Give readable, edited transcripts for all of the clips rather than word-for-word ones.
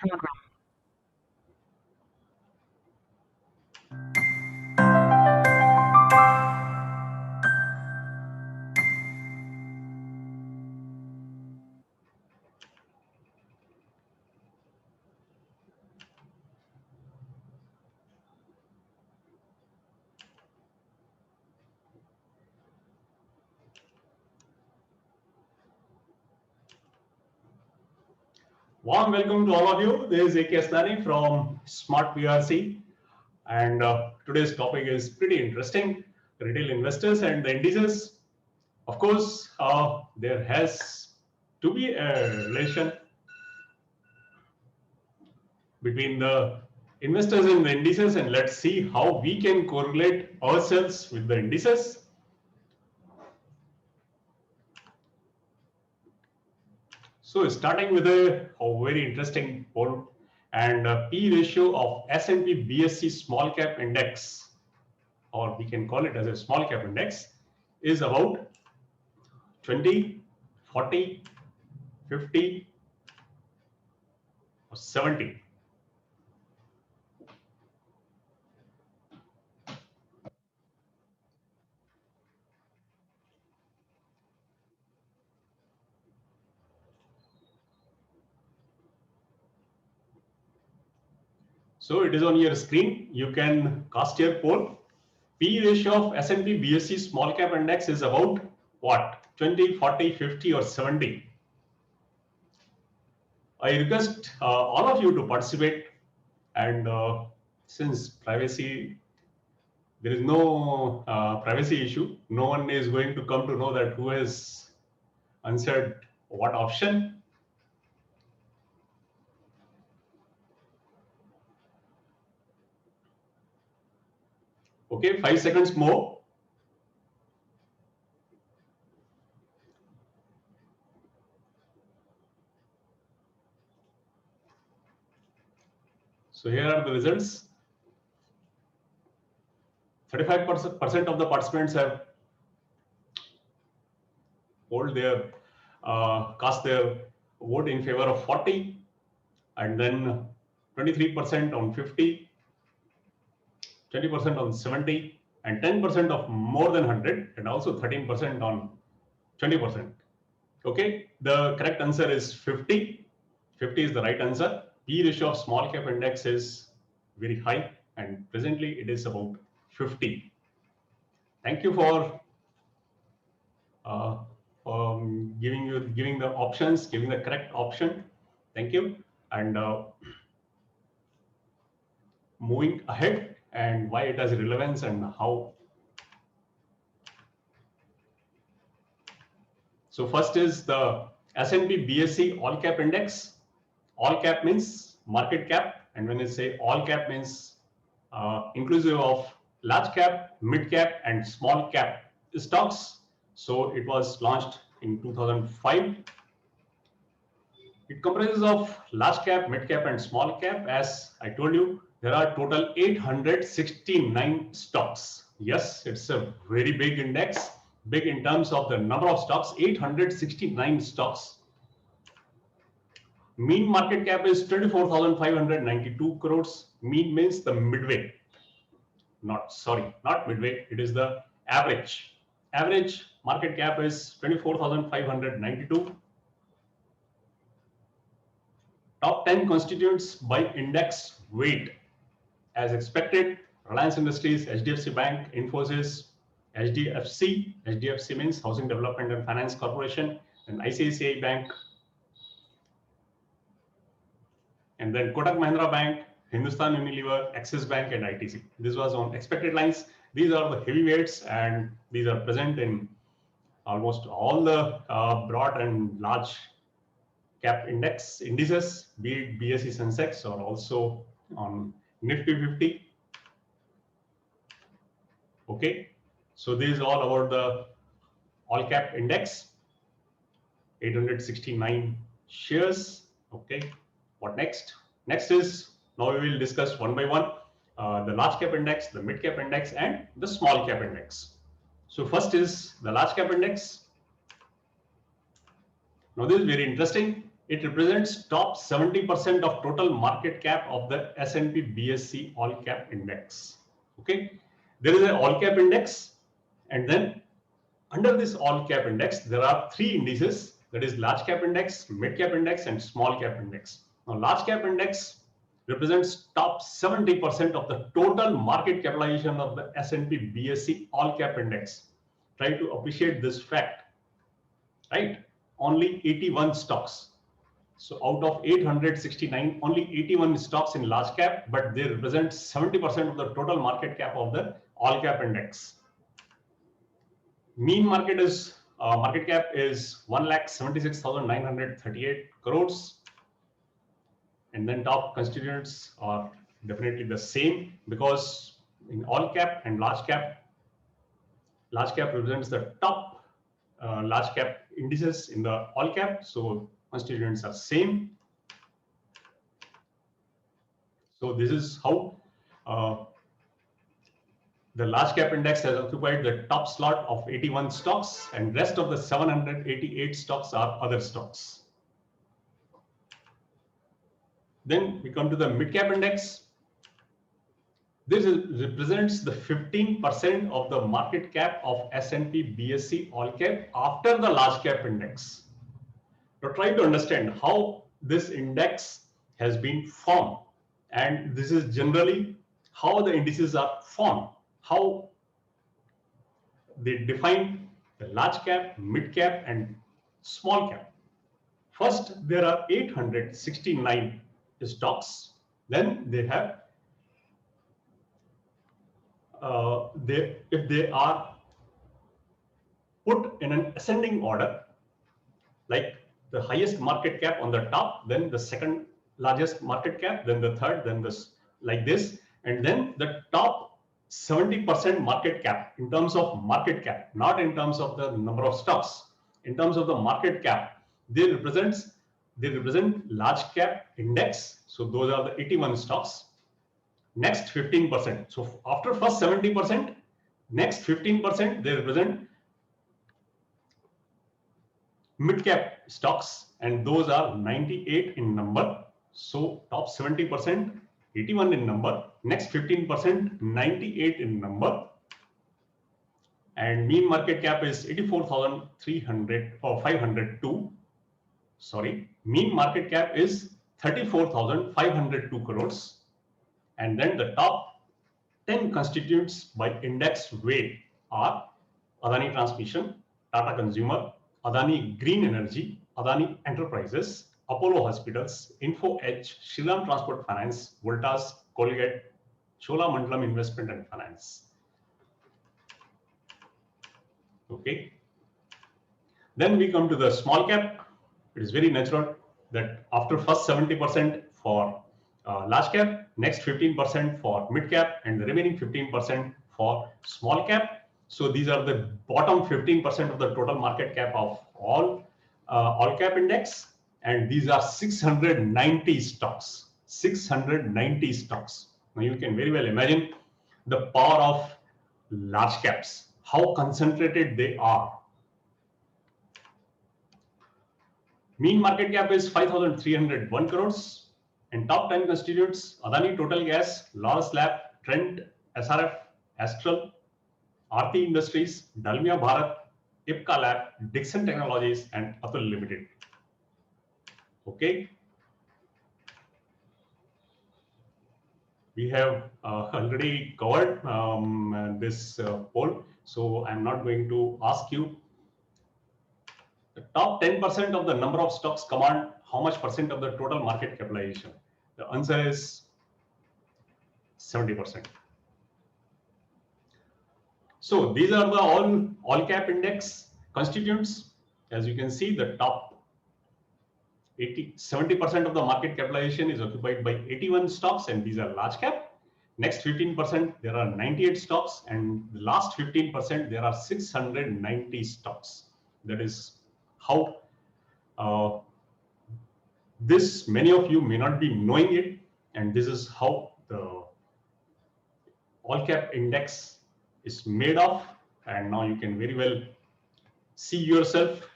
program. Warm welcome to all of you. This is A.K. Asnani from Smart VRC, and today's topic is pretty interesting: retail investors and the indices. Of course, there has to be a relation between the investors and the indices, and let's see how we can correlate ourselves with the indices. So starting with a very interesting poll, and P ratio of S&P BSE SmallCap Index, or we can call it as a small cap index, is about 20, 40, 50, or 70. So it is on your screen. You can cast your poll. P ratio of S&P BSE small cap index is about what? 20, 40, 50, or 70. I request all of you to participate, and since privacy, there is no privacy issue, no one is going to come to know that who has answered what option. Okay, 5 seconds more. So here are the results. 35% of the participants have cast their vote in favor of 40, and then 23% on 50, 20% on 70, and 10% of more than 100, and also 13% on 20%. Okay, the correct answer is 50. 50 is the right answer. P ratio of small cap index is very high, and presently it is about 50. Thank you for giving the options, giving the correct option. Thank you. And moving ahead, and why it has relevance and how. So first is the S&P BSE AllCap Index. All cap means market cap, and when I say all cap means inclusive of large cap, mid cap, and small cap stocks. So it was launched in 2005. It comprises of large cap, mid cap, and small cap. As I told you, there are total 869 stocks. Yes, it's a very big index, big in terms of the number of stocks, 869 stocks. Mean market cap is 24,592 crores. Mean means the midway. Not midway. It is the average. Average market cap is 24,592. Top 10 constituents by index weight. As expected, Reliance Industries, HDFC Bank, Infosys, HDFC. HDFC means Housing Development and Finance Corporation, and ICICI Bank, and then Kotak Mahindra Bank, Hindustan Unilever, Axis Bank, and ITC. This was on expected lines. These are the heavyweights, and these are present in almost all the broad and large cap indices, be it BSE Sensex or also on Nifty 50. Okay, so this is all about the all cap index, 869 shares. Okay, what next? Next is, now we will discuss one by one the large cap index, the mid cap index, and the small cap index. So first is the large cap index. Now this is very interesting. it represents top 70% of total market cap of the S&P BSE AllCap Index. Okay, there is an AllCap Index, and then under this AllCap Index, there are three indices, that is LargeCap Index, MidCap Index, and SmallCap Index. Now, LargeCap Index represents top 70% of the total market capitalization of the S&P BSE AllCap Index. Try to appreciate this fact, right? Only 81 stocks. So out of 869, only 81 stocks in large cap, but they represent 70% of the total market cap of the AllCap Index. Mean market cap is 1,76,938 crores. And then top constituents are definitely the same, because in AllCap and large cap represents the top large cap indices in the AllCap. So constituents are same. So this is how the large cap index has occupied the top slot of 81 stocks, and rest of the 788 stocks are other stocks. Then we come to the mid-cap index. This represents the 15% of the market cap of S&P BSE AllCap after the large cap index. Now try to understand how this index has been formed, and this is generally how the indices are formed, how they define the large cap, mid cap, and small cap. First, there are 869 stocks. Then they have, if they are put in an ascending order, like the highest market cap on the top, then the second largest market cap, then the third, then this, like this, and then the top 70% market cap in terms of market cap, not in terms of the number of stocks. In terms of the market cap, they represent large cap index. So those are the 81 stocks. Next 15%. So after first 70%, next 15%, they represent mid cap stocks, and those are 98 in number. So top 70%, 81 in number, next 15%, 98 in number, and mean market cap is 84,300 or 502. Sorry, mean market cap is 34,502 crores. And then the top 10 constituents by index weight are Adani Transmission, Tata Consumer, Adani Green Energy, Adani Enterprises, Apollo Hospitals, Info Edge, Shriram Transport Finance, Voltas, Colgate, Cholamandalam Investment and Finance. Okay. Then we come to the small cap. It is very natural that after first 70% for large cap, next 15% for mid cap, and the remaining 15% for small cap. So these are the bottom 15% of the total market cap of all AllCap index. And these are 690 stocks. 690 stocks. Now you can very well imagine the power of large caps, how concentrated they are. Mean market cap is 5,301 crores. And top 10 constituents: Adani Total Gas, Laurus Lab, Trent, SRF, Astral, Aarti Industries, Dalmia Bharat, Ipca Lab, Dixon Technologies, and Atul Limited. Okay. We have already covered this poll, so I'm not going to ask you. The top 10% of the number of stocks command how much percent of the total market capitalization? The answer is 70%. So these are the all-cap index constituents. As you can see, the top 70% of the market capitalization is occupied by 81 stocks, and these are large cap. Next 15%, there are 98 stocks, and the last 15%, there are 690 stocks. That is how this, many of you may not be knowing it, and this is how the AllCap index is made of. And now you can very well see yourself,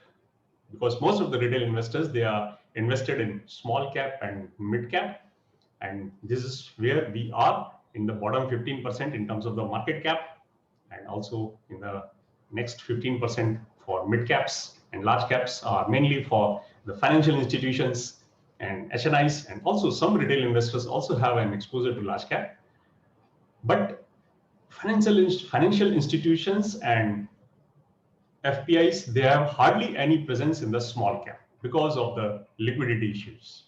because most of the retail investors, they are invested in small cap and mid cap. And this is where we are in the bottom 15% in terms of the market cap, and also in the next 15% for mid caps, and large caps are mainly for the financial institutions and HNIs, and also some retail investors also have an exposure to large cap. But financial institutions and FPIs, they have hardly any presence in the small cap because of the liquidity issues.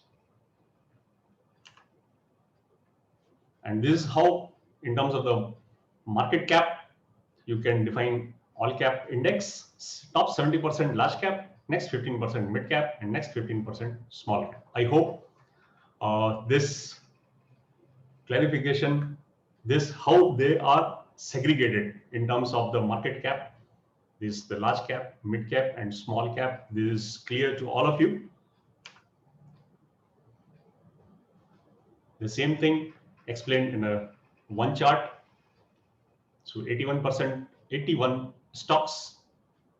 And this is how, in terms of the market cap, you can define all cap index, top 70% large cap, next 15% mid cap, and next 15% small cap. I hope this clarification, this how they are segregated in terms of the market cap, this the large cap, mid cap, and small cap, this is clear to all of you. The same thing explained in a one chart. So 81 stocks,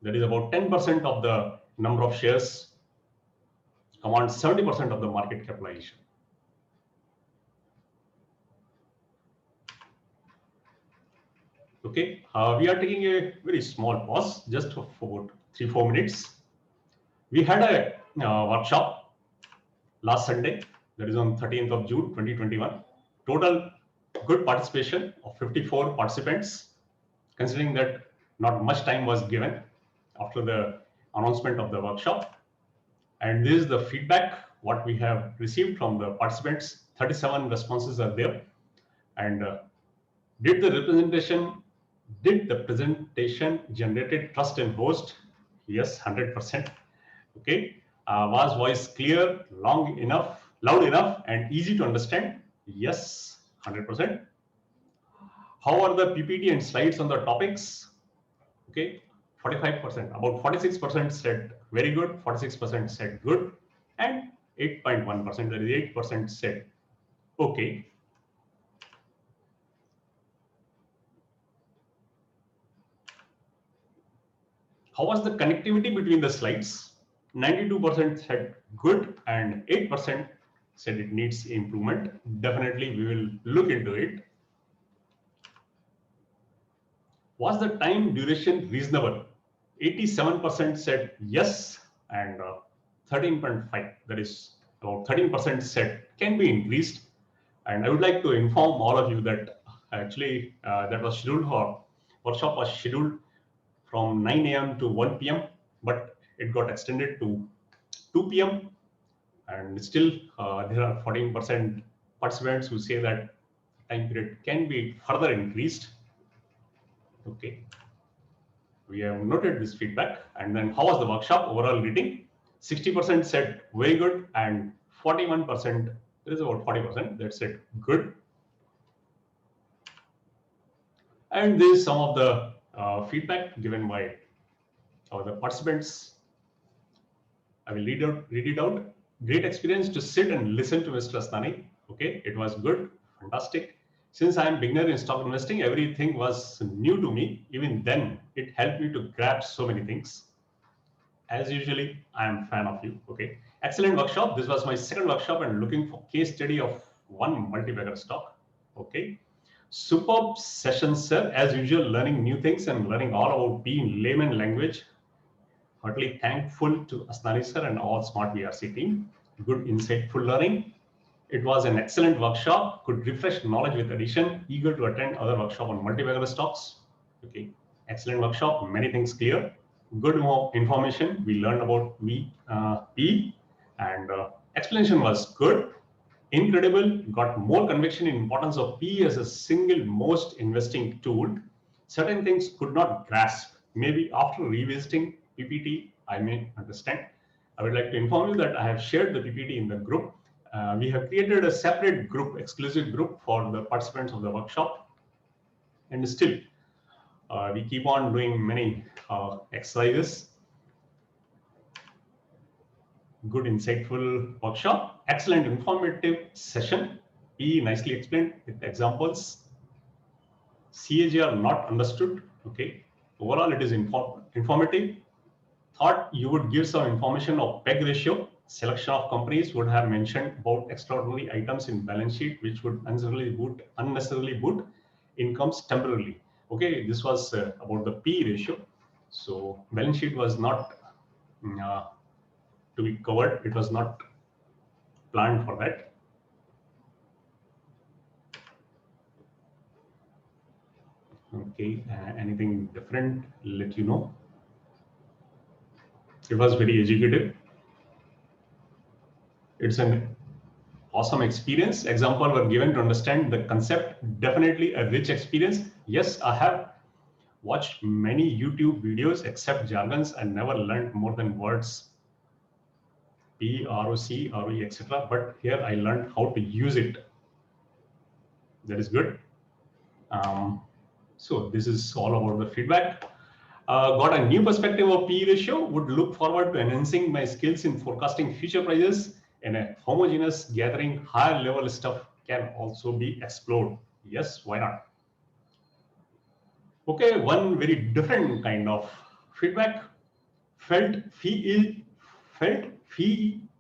that is about 10% of the number of shares, command 70% of the market capitalization. Okay, we are taking a very small pause, just for about 3-4 minutes. We had a workshop last Sunday, that is on 13th of June 2021. Total good participation of 54 participants, considering that not much time was given after the announcement of the workshop. And this is the feedback what we have received from the participants. 37 responses are there. And did the presentation generated trust in host? Yes, 100%. Okay. Was voice clear, loud enough, and easy to understand? Yes, 100%. How are the PPT and slides on the topics? Okay, 45%. About 46% said very good, 46% said good, and 8.1%, that is 8% said okay. How was the connectivity between the slides? 92% said good and 8% said it needs improvement. Definitely, we will look into it. Was the time duration reasonable? 87% said yes, and 13.5, that is about 13% said can be increased. And I would like to inform all of you that actually that was scheduled for, workshop was scheduled from 9 a.m. to 1 p.m., but it got extended to 2 p.m. And still there are 14% participants who say that time period can be further increased. Okay, we have noted this feedback. And then how was the workshop overall rating? 60% said very good, and 41%, there is about 40% that said good. And this is some of the feedback given by the participants. I will read it out. Great experience to sit and listen to Mr. Asnani. Okay, it was good, fantastic. Since I am beginner in stock investing, everything was new to me. Even then, it helped me to grab so many things. As usually, I am a fan of you. Okay, excellent workshop. This was my second workshop and looking for case study of one multi-bagger stock. Okay, superb session, sir. As usual, learning new things and learning all about PE in layman language. Heartily thankful to Asnani sir and all Smart VRC team. Good, insightful learning. It was an excellent workshop. Could refresh knowledge with addition. Eager to attend other workshop on multi-bagger stocks. Okay, excellent workshop. Many things clear. Good information. We learned about PE, and explanation was good. Incredible. Got more conviction in importance of PE as a single most investing tool. Certain things could not grasp. Maybe after revisiting PPT, I may understand. I would like to inform you that I have shared the PPT in the group. We have created a separate group, exclusive group for the participants of the workshop. And still, we keep on doing many exercises. Good, insightful workshop. Excellent, informative session. PE nicely explained with examples. CAGR not understood. Okay. Overall, it is informative. Thought you would give some information of PEG ratio. selection of companies would have mentioned about extraordinary items in balance sheet, which would unnecessarily boot incomes temporarily. Okay, this was about the P ratio. So balance sheet was not to be covered. It was not planned for that. Okay, anything different, let you know. It was very educative. It's an awesome experience. Example were given to understand the concept. Definitely a rich experience. Yes, I have watched many YouTube videos except jargons and never learned more than words P, ROC, ROE, etc. But here I learned how to use it. That is good. So this is all about the feedback. Got a new perspective of P ratio. Would look forward to enhancing my skills in forecasting future prices. And a homogeneous gathering higher level stuff can also be explored. Yes, why not? Okay, one very different kind of feedback. Felt fee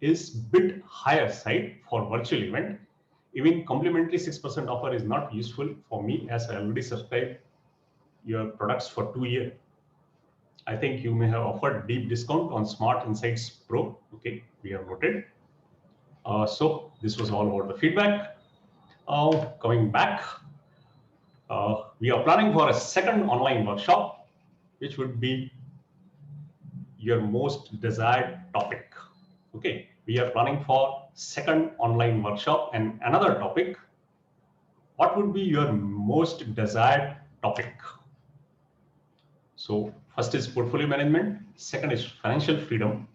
is bit higher side for virtual event. Even complimentary 6% offer is not useful for me as I already subscribed your products for 2 years. I think you may have offered deep discount on Smart Insights Pro. Okay, we have noted. So this was all about the feedback. Coming back, we are planning for a second online workshop, which would be your most desired topic. Okay, we are planning for second online workshop and another topic. What would be your most desired topic? So first is portfolio management, second is financial freedom,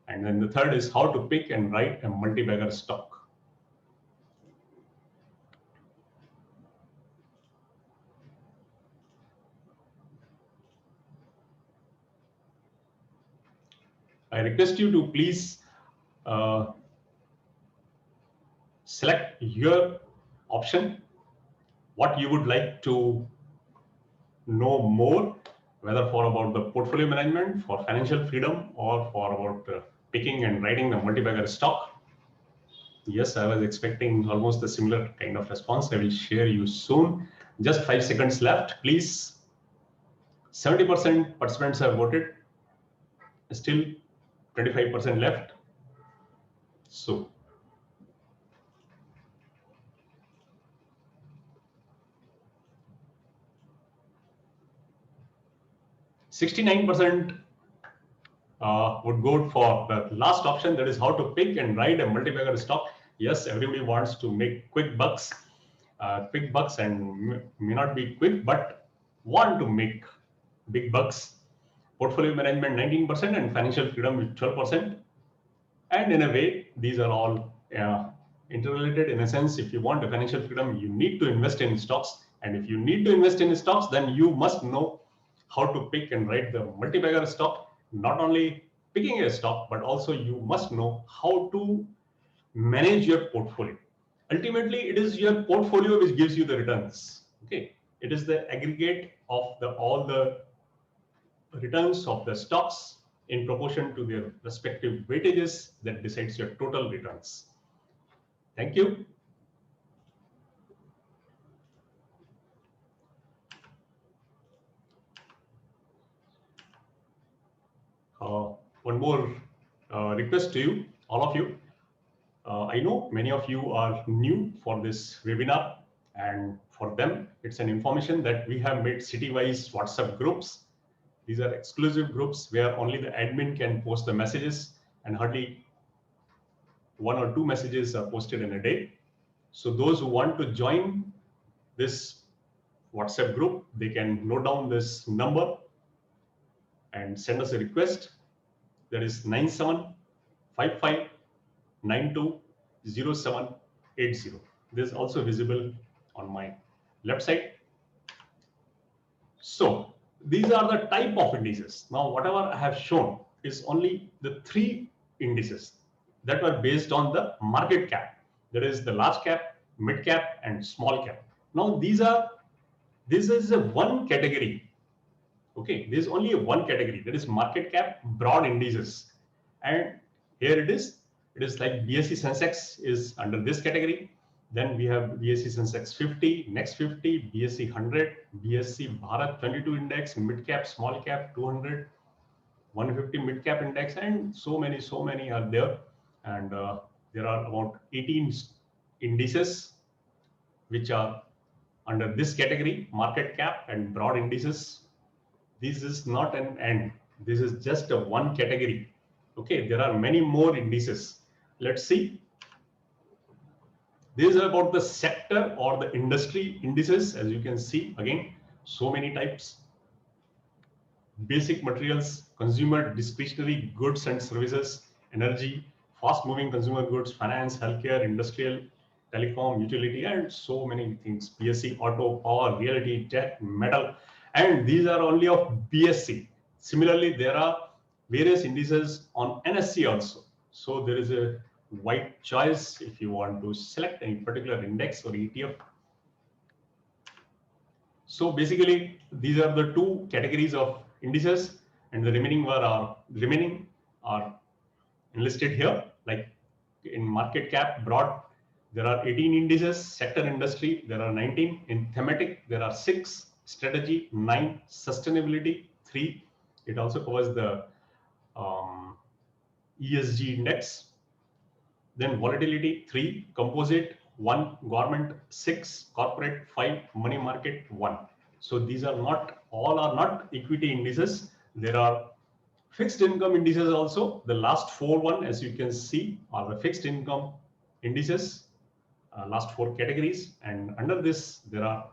and then the third is how to pick and write a multi-bagger stock. I request you to please select your option, what you would like to know more, whether for about the portfolio management, for financial freedom, or for about picking and writing the multi-bagger stock. Yes, I was expecting almost a similar kind of response. I will share you soon. Just 5 seconds left, please. 70% participants have voted. Still 25% left. So 69% would go for the last option, that is how to pick and write a multi-bagger stock. Yes, everybody wants to make quick bucks and may not be quick, but want to make big bucks. Portfolio management 19% and financial freedom with 12%. And in a way, these are all interrelated in a sense. If you want a financial freedom, you need to invest in stocks. And if you need to invest in stocks, then you must know how to pick and write the multi-bagger stock. Not only picking a stock, but also you must know how to manage your portfolio. Ultimately, it is your portfolio which gives you the returns. Okay, it is the aggregate of all the returns of the stocks in proportion to their respective weightages that decides your total returns. Thank you. One more request to you, all of you. I know many of you are new for this webinar, and for them, it's an information that we have made city-wise WhatsApp groups. These are exclusive groups where only the admin can post the messages, and hardly 1 or 2 messages are posted in a day. So those who want to join this WhatsApp group, they can note down this number and send us a request. That is 9755920780. This is also visible on my left side. So these are the type of indices. Now, whatever I have shown is only the 3 indices that were based on the market cap. That is the large cap, mid cap, and small cap. Now, this is a one category. Okay, there is only one category, that is market cap broad indices, and Here it is. It is like BSE Sensex is under this category. Then we have BSE Sensex 50, next 50, BSE 100, BSE Bharat 22 Index, MidCap, SmallCap 200, 150 MidCap Index, and so many are there. And there are about 18 indices which are under this category, market cap and broad indices. This is not an end. This is just a one category. Okay, there are many more indices. Let's see. This is about the sector or the industry indices. As you can see, again, so many types. Basic materials, consumer discretionary goods and services, energy, fast-moving consumer goods, finance, healthcare, industrial, telecom, utility, and so many things. BSE, auto, power, realty, tech, metal, and these are only of BSE. Similarly, there are various indices on NSE also. So there is a wide choice if you want to select any particular index or ETF. So basically, these are the two categories of indices, and the remaining are enlisted here. Like in market cap, broad, there are 18 indices. Sector industry, there are 19. In thematic, there are 6. Strategy, 9. Sustainability, 3. It also covers the ESG index. Then volatility, 3. Composite, 1. Government, 6. Corporate, 5. Money market, 1. So these are not, all are not equity indices. There are fixed income indices also. The last 4 as you can see, are the fixed income indices, last 4 categories. And under this, there are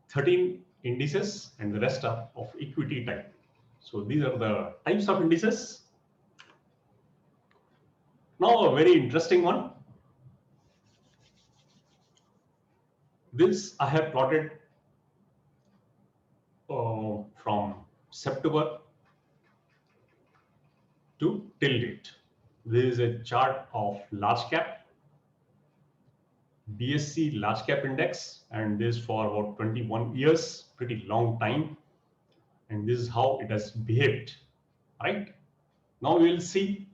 13 indices, and the rest are of equity type. So these are the types of indices. Now a very interesting one. This I have plotted from September to till date. This is a chart of large cap, BSE LargeCap Index, and this for about 21 years, pretty long time. And this is how it has behaved, right? Now we will see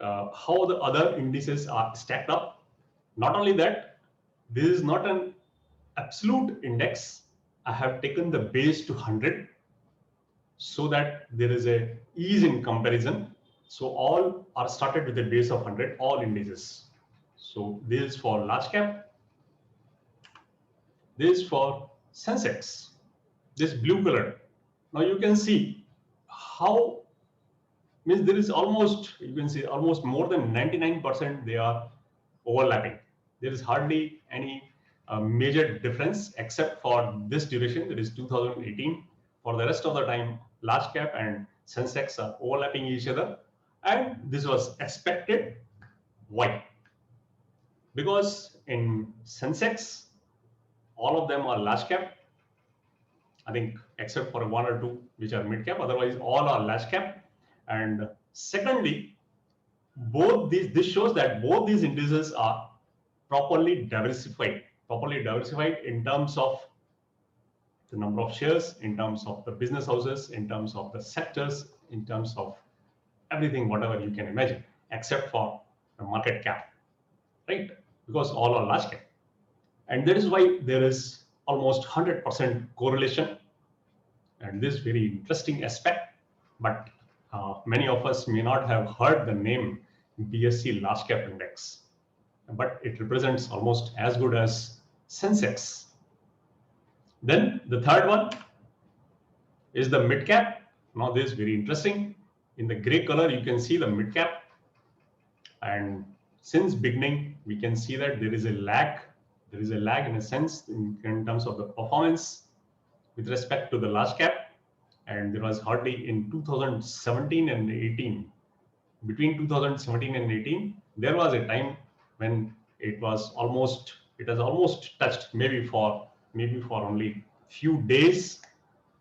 how the other indices are stacked up. Not only that, this is not an absolute index. I have taken the base to 100 so that there is a ease in comparison. So all are started with a base of 100, all indices. So this is for large cap. This is for Sensex. This blue color. Now you can see how, means there is almost, you can see almost more than 99% they are overlapping. There is hardly any major difference except for this duration, that is 2018. For the rest of the time, large cap and Sensex are overlapping each other, and this was expected. Why? Because in Sensex, all of them are large cap, I think, except for 1 or 2 which are mid cap. Otherwise, all are large cap. And secondly, both these, this shows that both these indices are properly diversified in terms of the number of shares, in terms of the business houses, in terms of the sectors, in terms of everything, whatever you can imagine, except for the market cap, right? Because all are large cap. And that is why there is almost 100% correlation. And this very interesting aspect, but many of us may not have heard the name BSE LargeCap Index, but it represents almost as good as Sensex. Then the third one is the mid-cap. Now this is very interesting. In the gray color, you can see the mid-cap. And since beginning, we can see that there is a lag. There is a lag in a sense in terms of the performance with respect to the large cap. And there was hardly in 2017 and 18. Between 2017 and 18, there was a time when it has almost touched, maybe for only few days.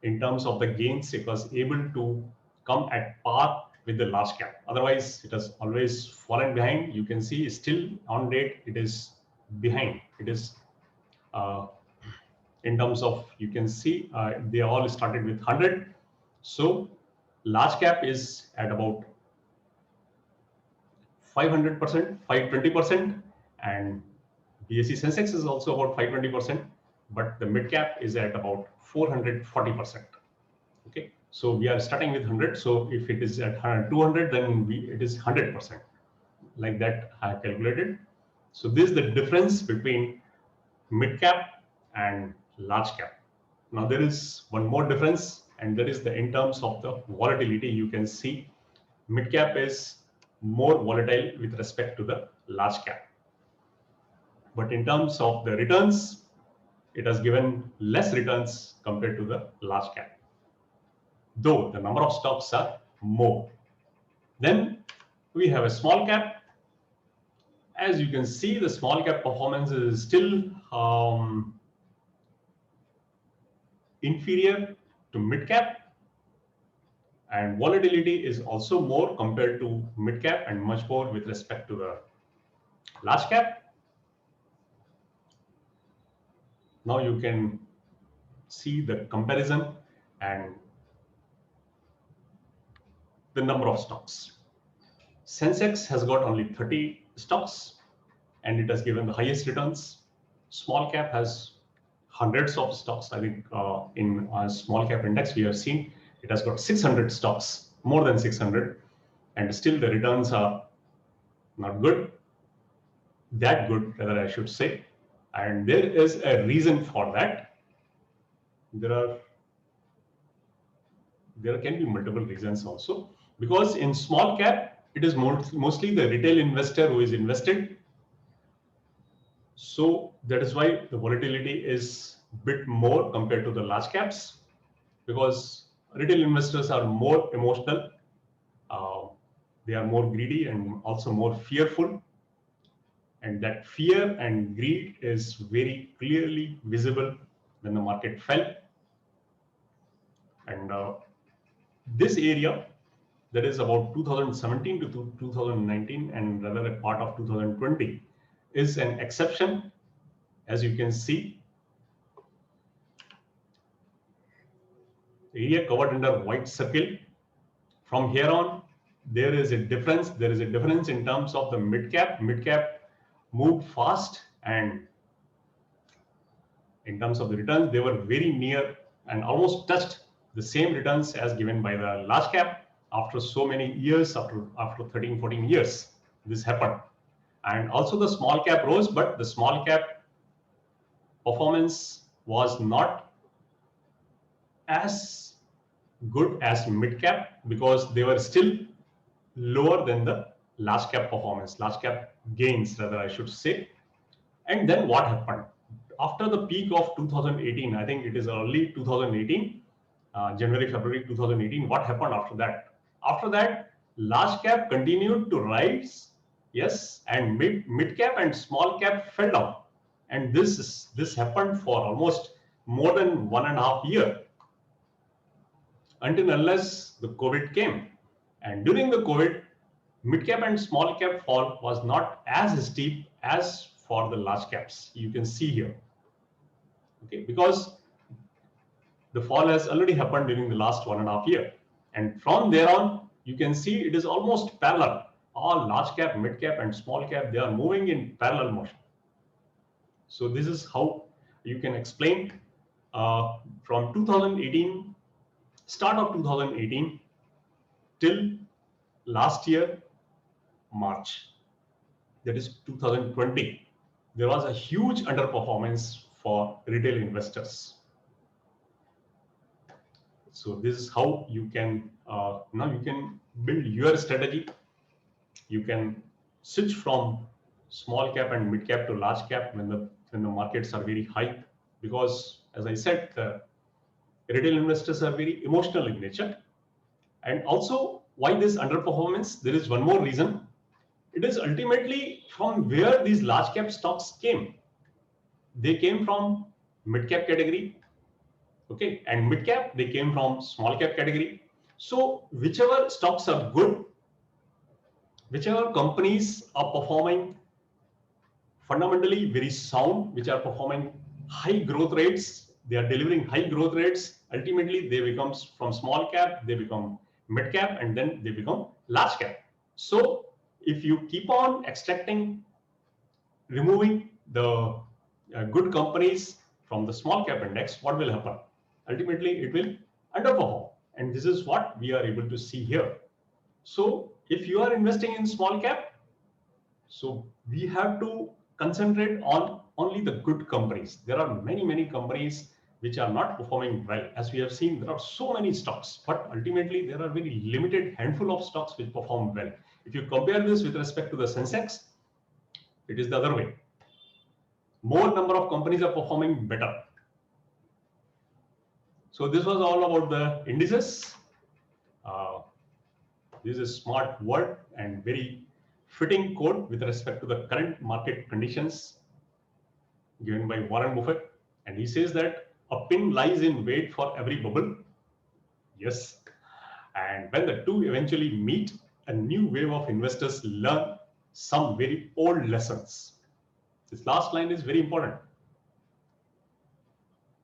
In terms of the gains, it was able to come at par with the large cap. Otherwise, it has always fallen behind. You can see still on date, it is behind. It is in terms of, you can see they all started with 100. So large cap is at about 500%, 520%, and BSE Sensex is also about 520%, but the mid cap is at about 440%. Okay, so we are starting with 100. So if it is at 200, then it is 100%. Like that, I have calculated. So this is the difference between mid cap and large cap. Now there is one more difference, and that is the in terms of the volatility. You can see mid cap is more volatile with respect to the large cap. But in terms of the returns, it has given less returns compared to the large cap, though the number of stocks are more. Then we have a small cap. As you can see, the small cap performance is still inferior to mid cap, and volatility is also more compared to mid cap and much more with respect to the large cap. Now you can see the comparison and the number of stocks. Sensex has got only 30 stocks and it has given the highest returns. Small cap has hundreds of stocks. I think in our small cap index, we have seen it has got 600 stocks, more than 600, and still the returns are not good, that good, rather I should say. And there is a reason for that. There can be multiple reasons also, because in small cap, it is mostly the retail investor who is invested. So that is why the volatility is a bit more compared to the large caps, because retail investors are more emotional. They are more greedy and also more fearful. And that fear and greed is very clearly visible when the market fell. And this area, that is about 2017 to 2019 and rather a part of 2020, is an exception. As you can see, the area covered under white circle. From here on, there is a difference. There is a difference in terms of the mid cap. Mid cap moved fast, and in terms of the returns, they were very near and almost touched the same returns as given by the large cap after so many years, after 13, 14 years, this happened. And also the small cap rose, but the small cap performance was not as good as mid cap because they were still lower than the large cap performance, large cap gains, rather I should say. And then what happened? After the peak of 2018, I think it is early 2018, January, February 2018, what happened after that? After that, large cap continued to rise, yes, and mid cap and small cap fell down. And this happened for almost more than 1.5 years, until unless the COVID came. And during the COVID, mid cap and small cap fall was not as steep as for the large caps. You can see here, okay, because the fall has already happened during the last 1.5 years. And from there on, you can see it is almost parallel. All large cap, mid cap, and small cap, they are moving in parallel motion. So this is how you can explain from 2018, start of 2018 till last year, March, that is 2020, there was a huge underperformance for retail investors. So this is how you can, now you can build your strategy. You can switch from small cap and mid cap to large cap when the markets are very high, because as I said, the retail investors are very emotional in nature. And also, why this underperformance? There is one more reason. It is ultimately from where these large cap stocks came. They came from mid cap category, okay, and mid cap, they came from small cap category. So whichever stocks are good, whichever companies are performing fundamentally very sound, which are performing high growth rates, they are delivering high growth rates, ultimately they become from small cap, they become mid cap, and then they become large cap. So if you keep on extracting, removing the good companies from the small cap index, what will happen? Ultimately, it will underperform. And this is what we are able to see here. So if you are investing in small cap, so we have to concentrate on only the good companies. There are many companies which are not performing well. As we have seen, there are so many stocks, but ultimately there are very limited handful of stocks which perform well. If you compare this with respect to the Sensex, it is the other way. More number of companies are performing better. So this was all about the indices. This is a smart word and very fitting quote with respect to the current market conditions given by Warren Buffett. And he says that a pin lies in wait for every bubble. Yes. And when the two eventually meet, a new wave of investors learn some very old lessons. This last line is very important.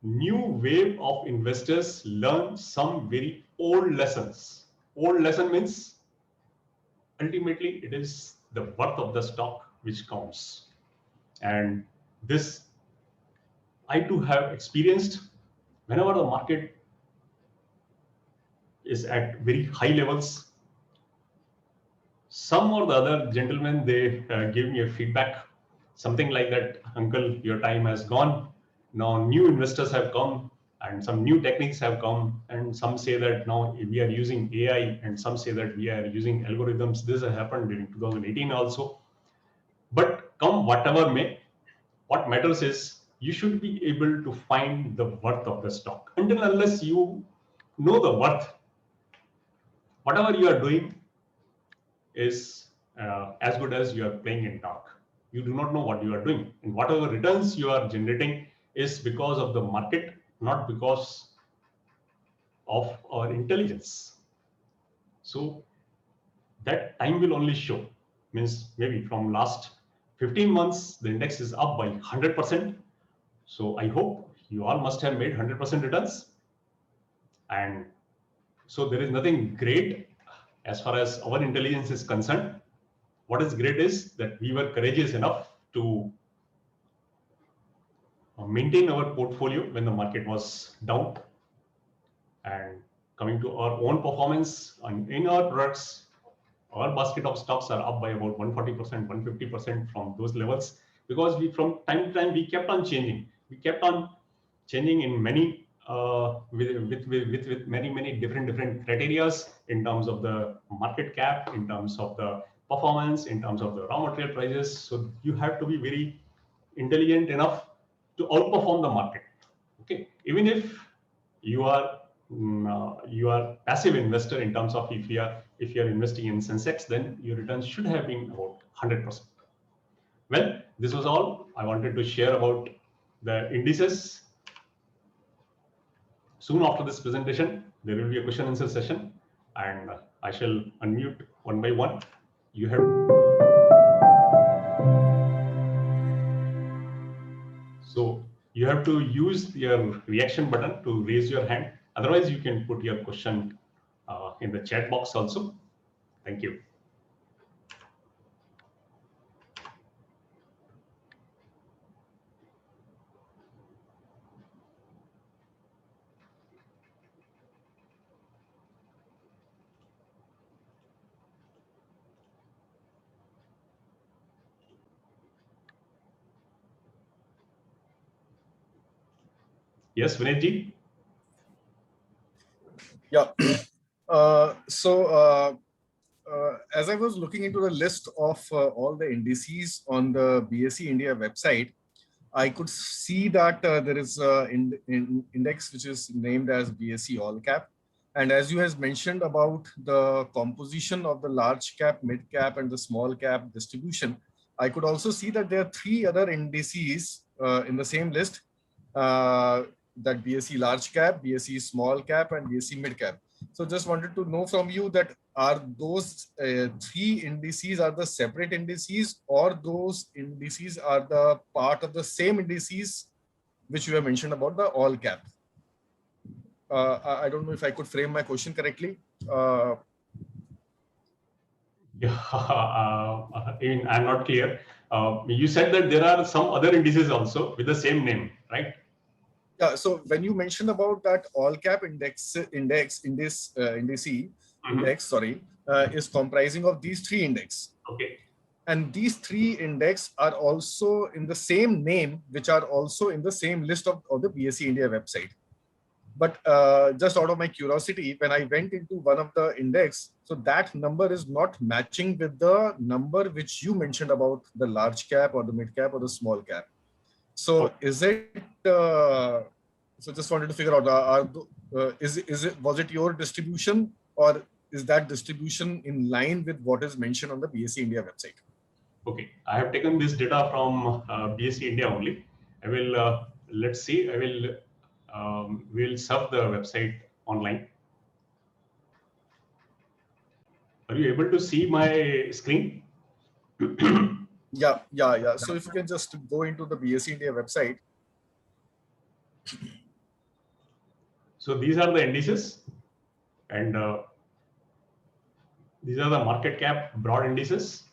New wave of investors learn some very old lessons. Old lesson means ultimately it is the worth of the stock which counts. And this I too have experienced. Whenever the market is at very high levels, some or the other gentlemen, they give me a feedback, something like that, uncle, your time has gone. Now new investors have come and some new techniques have come, and some say that now we are using AI, and some say that we are using algorithms. This has happened during 2018 also. But come whatever may, what matters is you should be able to find the worth of the stock. Until unless you know the worth, whatever you are doing is as good as you are playing in dark. You do not know what you are doing, and whatever returns you are generating is because of the market, not because of our intelligence. So that time will only show. Means maybe from last 15 months, the index is up by 100%. So I hope you all must have made 100% returns. And so there is nothing great as far as our intelligence is concerned. What is great is that we were courageous enough to maintain our portfolio when the market was down. And coming to our own performance in our products, our basket of stocks are up by about 140%, 150% from those levels, because we, from time to time, we kept on changing. We kept on changing in many with many different criterias in terms of the market cap, in terms of the performance, in terms of the raw material prices. So you have to be very intelligent enough to outperform the market. Okay, even if you are passive investor, in terms of if you are investing in Sensex, then your returns should have been about 100%. Well, this was all I wanted to share about the indices. Soon after this presentation, there will be a question and answer session, and I shall unmute one by one. You have you have to use your reaction button to raise your hand. Otherwise, you can put your question in the chat box also. Thank you. Yes, Vinayji. Yeah. As I was looking into the list of all the indices on the BSE India website, I could see that there is an index which is named as BSE AllCap. And as you has mentioned about the composition of the large cap, mid cap, and the small cap distribution, I could also see that there are 3 other indices in the same list, that BSE LargeCap, BSE SmallCap, and BSE MidCap. So just wanted to know from you that are those 3 indices are the separate indices, or those indices are the part of the same indices which you have mentioned about the AllCap? I don't know if I could frame my question correctly. Yeah, I'm not clear. You said that there are some other indices also with the same name, right? Yeah. So when you mentioned about that AllCap index, sorry, is comprising of these three index. Okay. And these three index are also in the same name, which are also in the same list of the BSE India website. But just out of my curiosity, when I went into one of the index, so that number is not matching with the number which you mentioned about the large cap or the mid cap or the small cap. So is it? So just wanted to figure out: is it, was it your distribution, or is that distribution in line with what is mentioned on the BSE India website? Okay, I have taken this data from BSE India only. I will let's see. I will we will surf the website online. Are you able to see my screen? Yeah. So if you can just go into the BSE India website. So these are the indices, and these are the market cap broad indices.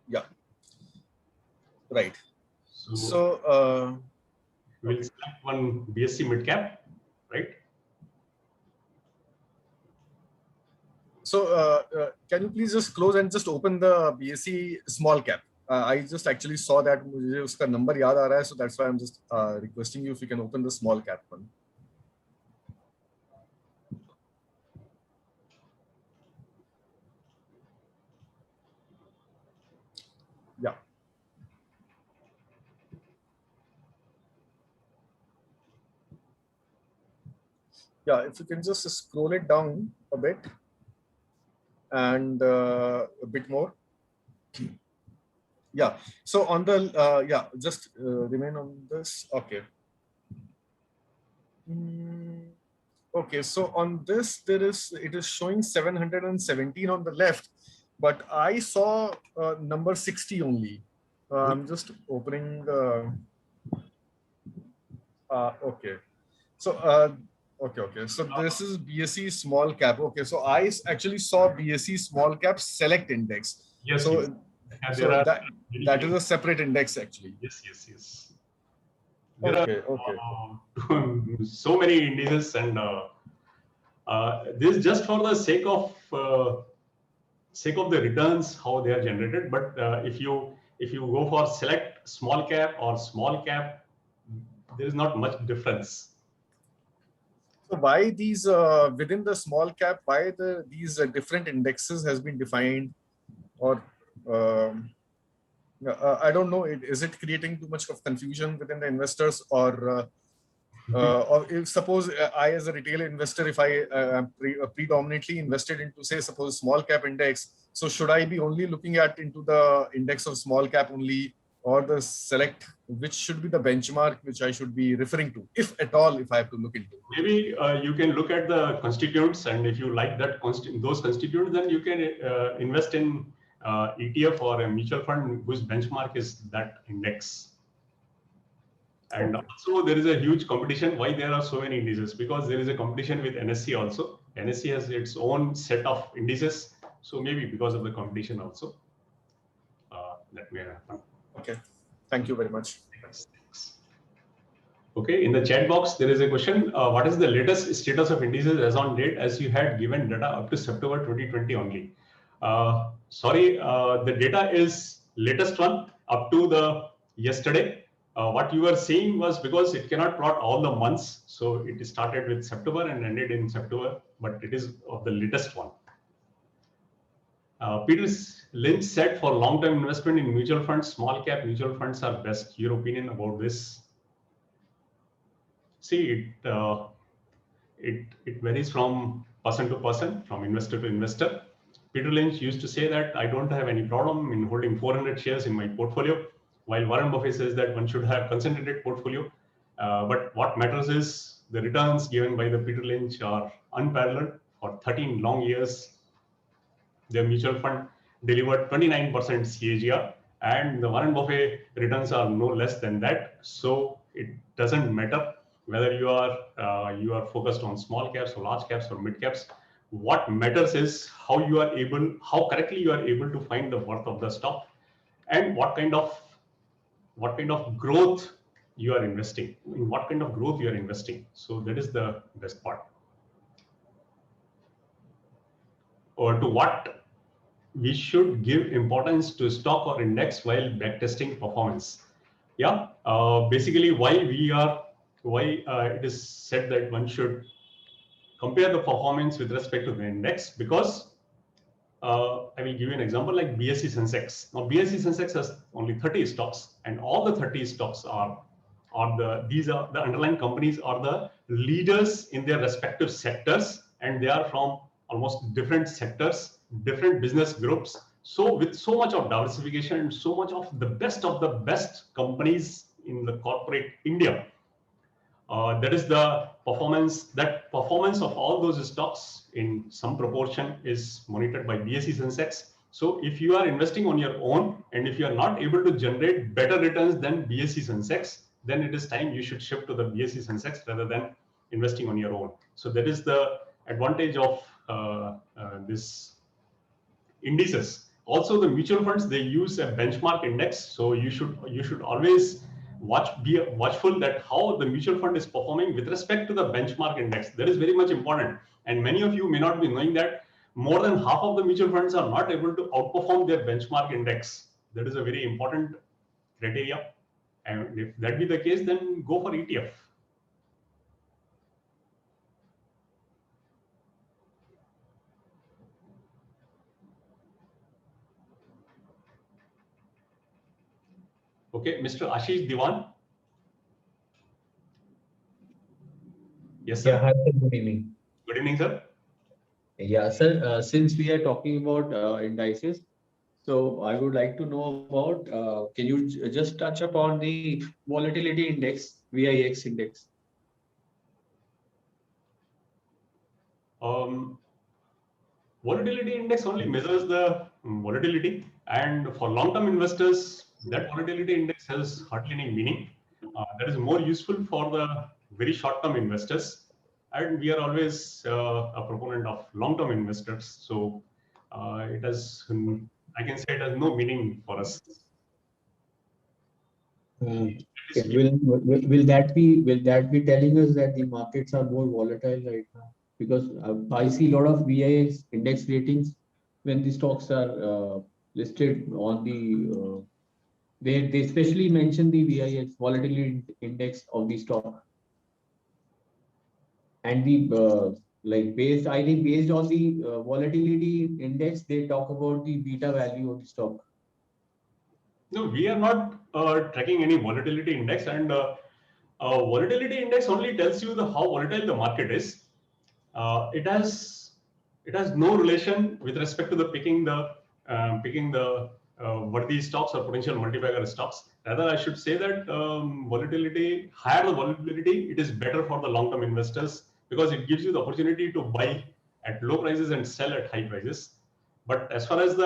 Yeah. Right. So we'll okay. select one BSE midcap, right? So can you please just close and just open the BSE small cap? I just actually saw that मुझे उसका number याद आ रहा है, so that's why I'm just requesting you if you can open the small cap one. Yeah. Yeah, if you can just scroll it down a bit and a bit more. Yeah. So on the just remain on this. Okay. Okay. So on this, it is showing 717 on the left, but I saw number 60 only. I'm just opening the. Okay. So okay. So this is BSE small cap. Okay. So I actually saw BSE small cap select index. Yes. So Yes. There are that is a separate index actually. Yes. There Okay. are so many indices, and this is just for the sake of the returns, how they are generated. But if you go for select small cap or small cap, there is not much difference. So why these within the small cap? Why these different indexes has been defined, or I don't know. Is it creating too much of confusion within the investors, or if suppose I as a retail investor, if I am predominantly invested into, say, suppose small cap index, so should I be only looking at into the index of small cap only, or the select, which should be the benchmark which I should be referring to, if at all, if I have to look into? Maybe you can look at the constituents, and if you like that those constituents, then you can invest in ETF or a mutual fund whose benchmark is that index. And also there is a huge competition. Why there are so many indices? Because there is a competition with NSE also. NSE has its own set of indices. So maybe because of the competition also, that may happen. Okay, thank you very much. Thanks. Okay, in the chat box, there is a question. What is the latest status of indices as on date, as you had given data up to September 2020 only? Sorry, the data is latest one up to the yesterday. What you were seeing was because it cannot plot all the months. So it started with September and ended in September, but it is of the latest one. Peter Lynch said for long-term investment in mutual funds, small cap mutual funds are best. Your opinion about this? See, it varies from person to person, from investor to investor. Peter Lynch used to say that I don't have any problem in holding 400 shares in my portfolio, while Warren Buffett says that one should have concentrated portfolio. But what matters is the returns given by the Peter Lynch are unparalleled. For 13 long years, the mutual fund delivered 29% CAGR, and the Warren Buffett returns are no less than that. So it doesn't matter whether you are focused on small caps or large caps or mid caps. What matters is how correctly you are able to find the worth of the stock, and what kind of growth you are investing, in what kind of growth you are investing. So that is the best part. Or to what we should give importance to stock or index while backtesting performance. Yeah, basically why it is said that one should compare the performance with respect to the index, because I will give you an example like BSE Sensex. Now BSE Sensex has only 30 stocks, and all the 30 stocks are the underlying companies are the leaders in their respective sectors, and they are from almost different sectors, different business groups. So with so much of diversification and so much of the best companies in the corporate India, that is the performance. That performance of all those stocks in some proportion is monitored by BSE Sensex. So if you are investing on your own, and if you are not able to generate better returns than BSE Sensex, then it is time you should shift to the BSE Sensex rather than investing on your own. So that is the advantage of this indices. Also, the mutual funds, they use a benchmark index, so you should always be watchful that how the mutual fund is performing with respect to the benchmark index. That is very much important, and many of you may not be knowing that more than half of the mutual funds are not able to outperform their benchmark index. That is a very important criteria, and if that be the case, then go for ETF. Okay, Mr. Ashish Diwan. Yes, sir. Yeah, hi, sir. Good evening. Good evening, sir. Yeah, sir. Since we are talking about indices, so I would like to know about, can you just touch upon the volatility index, VIX index? Volatility index only measures the volatility, and for long-term investors, that volatility index has hardly any meaning. That is more useful for the very short-term investors, and we are always a proponent of long-term investors. So it has, I can say, it has no meaning for us. Will that be telling us that the markets are more volatile right now? Because I see a lot of VIX index ratings when the stocks are listed on the they especially mention the VIX volatility index of the stock, and the I think based on the volatility index, they talk about the beta value of the stock. No, we are not tracking any volatility index, and volatility index only tells you how volatile the market is. It has no relation with respect to the picking the worthy stocks or potential multiplier stocks. Rather, I should say that higher the volatility, it is better for the long-term investors, because it gives you the opportunity to buy at low prices and sell at high prices. But as far as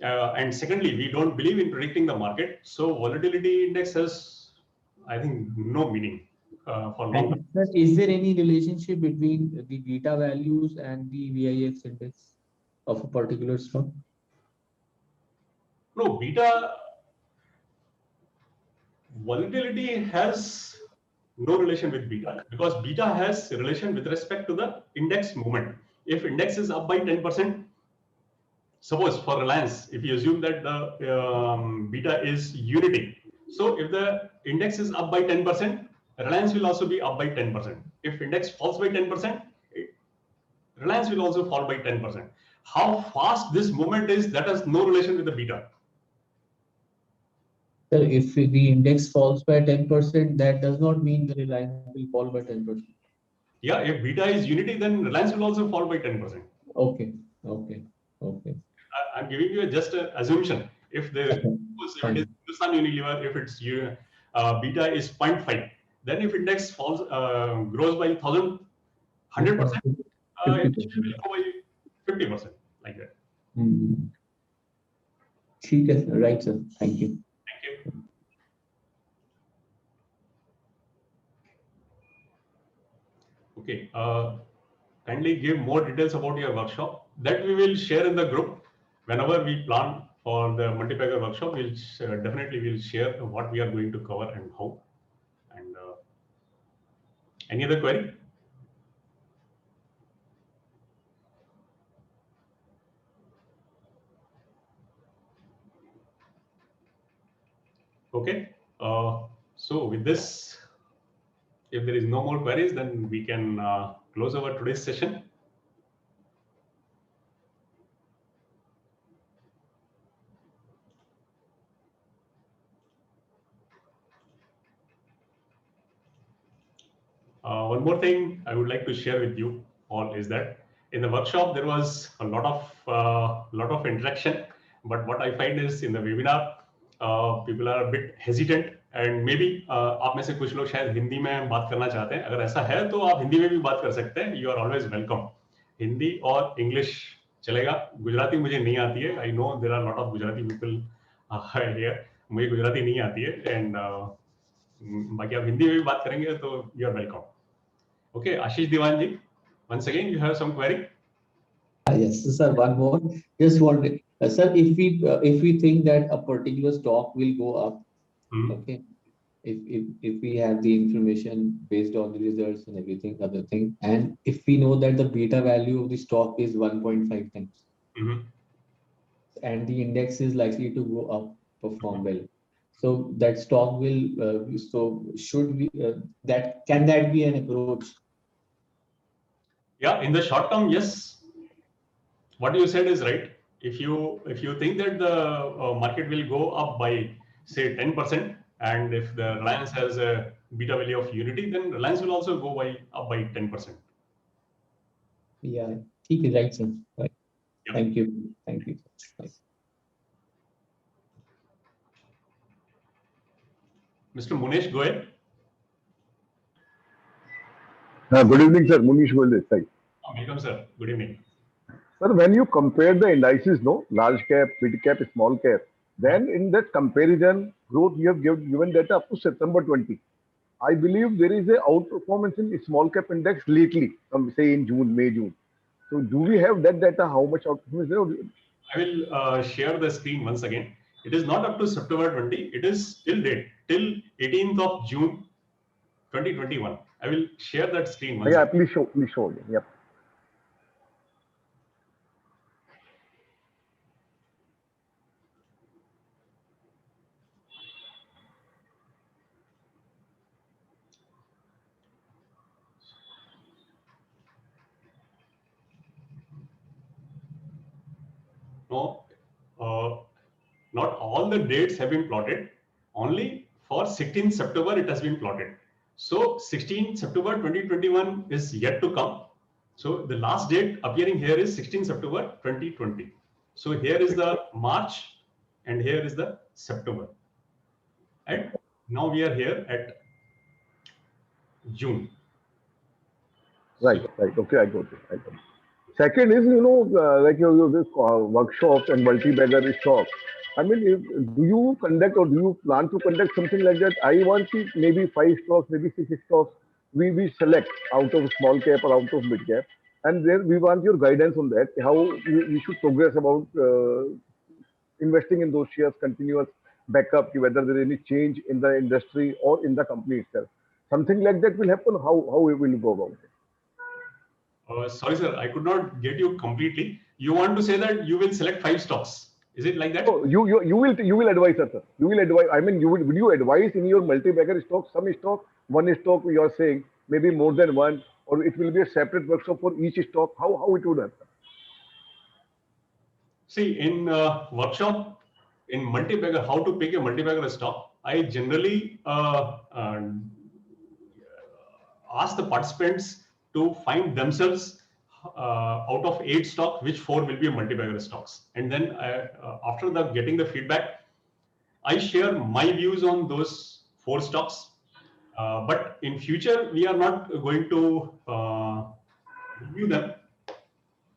and secondly, we don't believe in predicting the market, so volatility index has, I think, no meaning for long term. And is there any relationship between the beta values and the VIX index of a particular stock? No, beta volatility has no relation with beta, because beta has a relation with respect to the index movement. If index is up by 10%, suppose for Reliance, if you assume that the beta is unity, so if the index is up by 10%, Reliance will also be up by 10%. If index falls by 10%, Reliance will also fall by 10%. How fast this movement is, that has no relation with the beta. So if the index falls by 10%, that does not mean the Reliance will fall by 10%. Yeah, if beta is unity, then Reliance will also fall by 10%. Okay. I'm giving you just an assumption. If it is Hindustan Unilever, if its beta is 0.5, then if index falls grows by 100%, it will go by 50%, like that. Right, sir. Thank you. Thank you. Okay. kindly give more details about your workshop. That we will share in the group. Whenever we plan for the multi-bagger workshop, we'll definitely will share what we are going to cover and how. And any other query? Okay. So with this, if there is no more queries, then we can close our today's session. One more thing I would like to share with you all is that in the workshop there was a lot of interaction, but what I find is in the webinar people are a bit hesitant and maybe आप में से कुछ लोग शायद हिंदी में बात करना चाहते हैं. अगर ऐसा है तो आप हिंदी में भी बात कर सकते हैं. You are always welcome. Hindi और इंग्लिश चलेगा. गुजराती मुझे नहीं आती है. I know there are a lot of Gujarati people here. मुझे गुजराती नहीं आती है and बाकी आप हिंदी में भी बात करेंगे तो you are welcome. Okay, Ashish Diwanji, once again you have some query? Yes, sir. One more. Just wondering, sir, if we think that a particular stock will go up, okay, if we have the information based on the results and everything other thing, and if we know that the beta value of the stock is 1.5 times, and the index is likely to go up, perform well, so that stock will. So should we can that be an approach? Yeah, in the short term, yes. What you said is right. If you think that the market will go up by say 10%, and if the Reliance has a beta value of unity, then Reliance will also go up by 10%. Yeah, ठीक है, right, sir. Right. Yeah. Thank you. Thank you. Right. Mr. Munesh, go ahead. Good evening, sir. Munish Goel this side. Welcome, sir. Good evening. Sir, when you compare the indices, no, large cap, mid cap, small cap, then in that comparison, growth you have given data up to September 20. I believe there is a outperformance in small cap index lately, say in June, May, June. So do we have that data? How much outperformance there? I will share the screen once again. It is not up to September 20. It is till date, till 18th of June 2021. I will share that screen once again. Please show again. Yep. No, not all the dates have been plotted. Only for 16th September it has been plotted. So 16th September 2021 is yet to come. So the last date appearing here is 16th September 2020. So here is the March and here is the September. And now we are here at June. Right. Okay, I got it. Second is, like this workshop and multi-bagger stock. I mean, do you conduct or do you plan to conduct something like that? I want to maybe 5 stocks, maybe 6 stocks. We select out of small cap or out of mid cap, and then we want your guidance on that. How we should progress about investing in those shares, continuous backup, whether there is any change in the industry or in the company itself. Something like that will happen. How we will go about it? Sorry, sir, I could not get you completely. You want to say that you will select 5 stocks? Is it like that? Oh, you will advise, sir. You will advise. I mean, would you advise in your multi-bagger stock, some stock, one stock you are saying, maybe more than one, or it will be a separate workshop for each stock? How it would happen? See, in workshop, in multi-bagger, how to pick a multi-bagger stock, I generally ask the participants to find themselves out of 8 stocks, which 4 will be a multi-bagger stocks. And then after getting the feedback, I share my views on those 4 stocks. But in future, we are not going to review them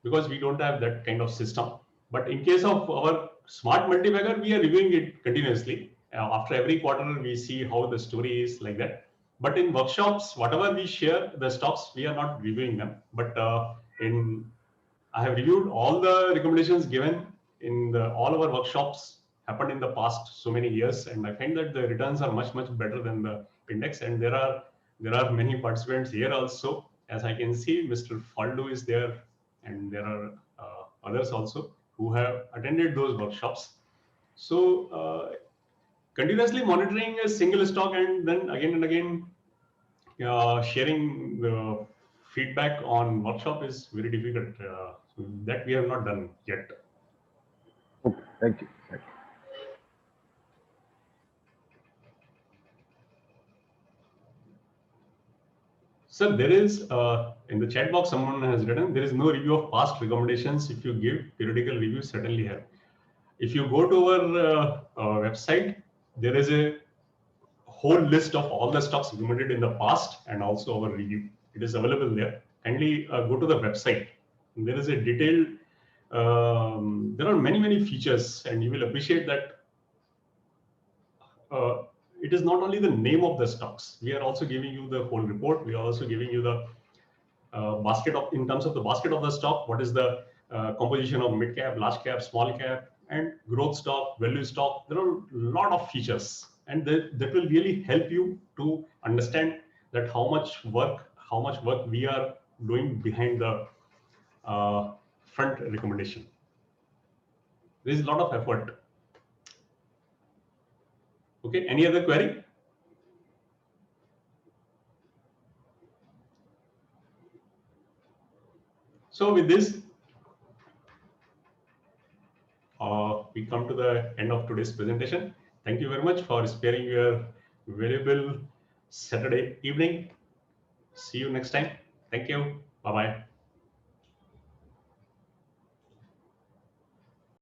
because we don't have that kind of system. But in case of our smart multi-bagger, we are reviewing it continuously. After every quarter, we see how the story is like that. But in workshops, whatever we share, the stocks, we are not reviewing them. But I have reviewed all the recommendations given in all our workshops happened in the past so many years, and I find that the returns are much better than the index. And there are many participants here also. As I can see, Mr. Faldo is there, and there are others also who have attended those workshops. So continuously monitoring a single stock and then again and again sharing the feedback on workshop is very difficult. That we have not done yet. Okay, thank you. Thank you. Sir, there is in the chat box someone has written, there is no review of past recommendations. If you give periodical reviews, certainly have. If you go to our website, there is a whole list of all the stocks recommended in the past and also our review. It is available there. Kindly go to the website. There is a detailed, there are many features, and you will appreciate that it is not only the name of the stocks. We are also giving you the whole report. We are also giving you the basket of, in terms of the basket of the stock, what is the composition of mid cap, large cap, small cap, and growth stock, value stock. There are a lot of features, and that will really help you to understand that how much work we are doing behind the front recommendation. There is a lot of effort. Okay, any other query? So with this, we come to the end of today's presentation. Thank you very much for sparing your valuable Saturday evening. See you next time. Thank you. Bye-bye.